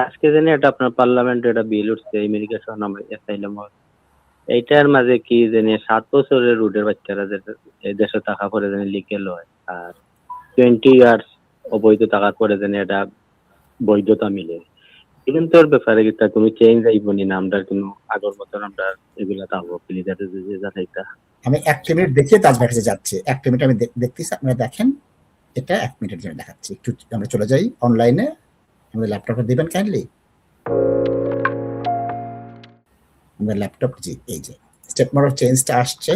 আজকে জানি এটা আপনার পার্লামেন্টে এটা বিল উঠছে ইমিগ্রেশন অ্যাসাইলাম। এইটার মাঝে কি জানি 7 বছরের রুটের বাচ্চারা এই দেশে টাকা পরে জানি লিগেল হয়, আর 20 ইয়ার্স অবৈধ টাকা পরে জানি এটা বৈধতা মিলে। কিন্তু তোর ব্যাপারে কিটা কোনো চেঞ্জ আইব নি না? আমরা কোনো আগের মতন আমরা এগুলা থাকবো প্লিজাতে যে যাইতা। আমি 1 মিনিট দেখে তাজভাইয়ের কাছে যাচ্ছি। 1 মিনিট আমি দেখতেছি, আপনারা দেখেন। এটা 1 মিনিটের জন্য দেখাচ্ছি। একটু আমরা চলে যাই অনলাইনে। আমাদের ল্যাপটপটা দিবেন কাইন্ডলি। আমাদের ল্যাপটপ, জি এই যে স্টেটমেন্ট অফ চেঞ্জটা আসছে,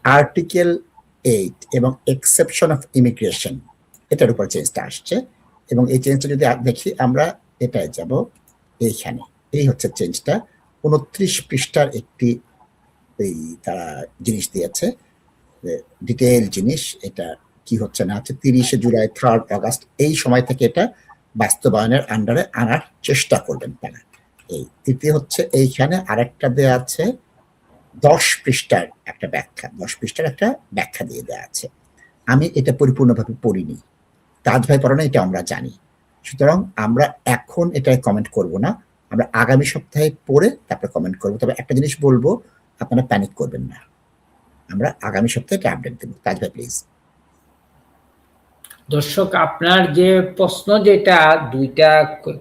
আর্টিকেল 8 এবং এক্সেপশন অফ ইমিগ্রেশন, এটার উপর চেঞ্জটা আসছে। এবং এই চেঞ্জটা যদি দেখি আমরা এটায় যাব, এইখানে এই হচ্ছে চেঞ্জটা। 29 পৃষ্ঠার একটি এই তারা জিনিস দিয়েছে, ডিটেইল জিনিস। এটা কি হচ্ছে না হচ্ছে 30 জুলাই 3 আগস্ট এই সময় থেকে এটা বাস্তবায়নের আন্ডারে আনার চেষ্টা করবেন তারা। এই তৃতীয় হচ্ছে এইখানে আরেকটা দেয়া আছে 10 পৃষ্ঠার একটা ব্যাখ্যা, 10 পৃষ্ঠার একটা ব্যাখ্যা দিয়ে দেওয়া আছে। আমি এটা পরিপূর্ণভাবে পড়িনি, তাজ ভাই পড়ে না, এটা আমরা জানি। সুতরাং আমরা এখন এটায় কমেন্ট করব না, আমরা আগামী সপ্তাহে পড়ে তারপরে কমেন্ট করব। তবে একটা জিনিস বলবো, আপনারা প্যানিক করবেন না, আমরা আগামী সপ্তাহে একটা আপডেট দেব। তাজ ভাই প্লিজ। দর্শক, আপনার যে প্রশ্ন, যেটা দুইটা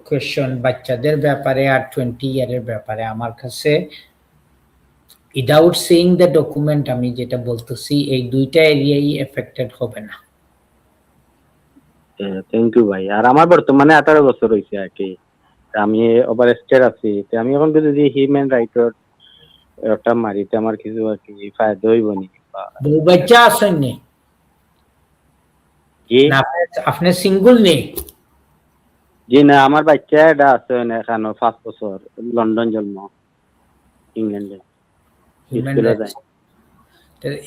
কোয়েশ্চন বাচ্চাদের ব্যাপারে আর 20 ইয়ারের ব্যাপারে, আমার কাছে উইদাউট সিইং দ্য ডকুমেন্ট আমি যেটা বলতেছি, এই দুইটা এরিয়াই এফেক্টেড হবে না। থ্যাংক ইউ ভাই। আর আমার বর্তমানে 18 বছর হয়েছে আর কি, আমি ওভারস্টেড আছি। আমি এখন যদি হিউম্যান রাইটর ওটা মারিতে আমার কিছু আর কি ফায়দা হইব নি? বউ বাচ্চা আছেন নি? আপনি সিঙ্গল নেই? জি না, আমার বাচ্চা এটা আছে এখানে 5 বছর, লন্ডন জন্ম, ইংল্যান্ডে স্কুলে যায়।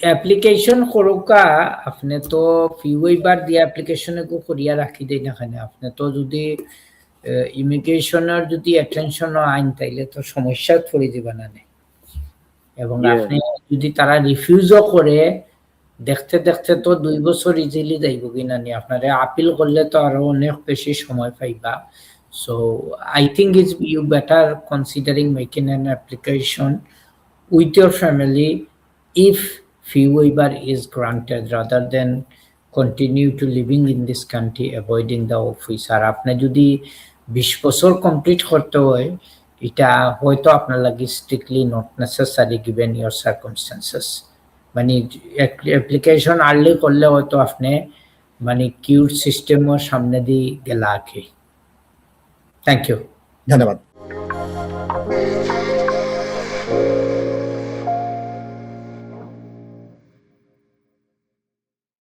অ্যাপ্লিকেশন করুকা আপনি তো ফিউইবার দিয়ে অ্যাপ্লিকেশনে কো করিয়া রাখি দেই না খানে। আপনি তো যদি ইমিগ্রেশনের যদি অ্যাটেনশন আইন তাইলে তো সমস্যা পড়ে যাবে না। এবং আপনি যদি তারা রিফিউজও করে, দেখতে দেখতে তো 2 বছর ইজিলি যাইব কিনা নি। আপনারা আপিল করলে তো আরো অনেক বেশি সময় পাইবা। So I think is you better considering making an application with your family if fee waiver is granted, rather than continue to living in this country avoiding the office. আর আপনি যদি 20 বছর কমপ্লিট করতে হয়, এটা হয়তো আপনার লাগি strictly not necessary given your circumstances. মানে অ্যাপ্লিকেশন আর্লি করলে হয়তো আপনি মানে কিউর সিস্টেমের সামনে দিয়ে গেলা আগে। থ্যাংক ইউ, ধন্যবাদ।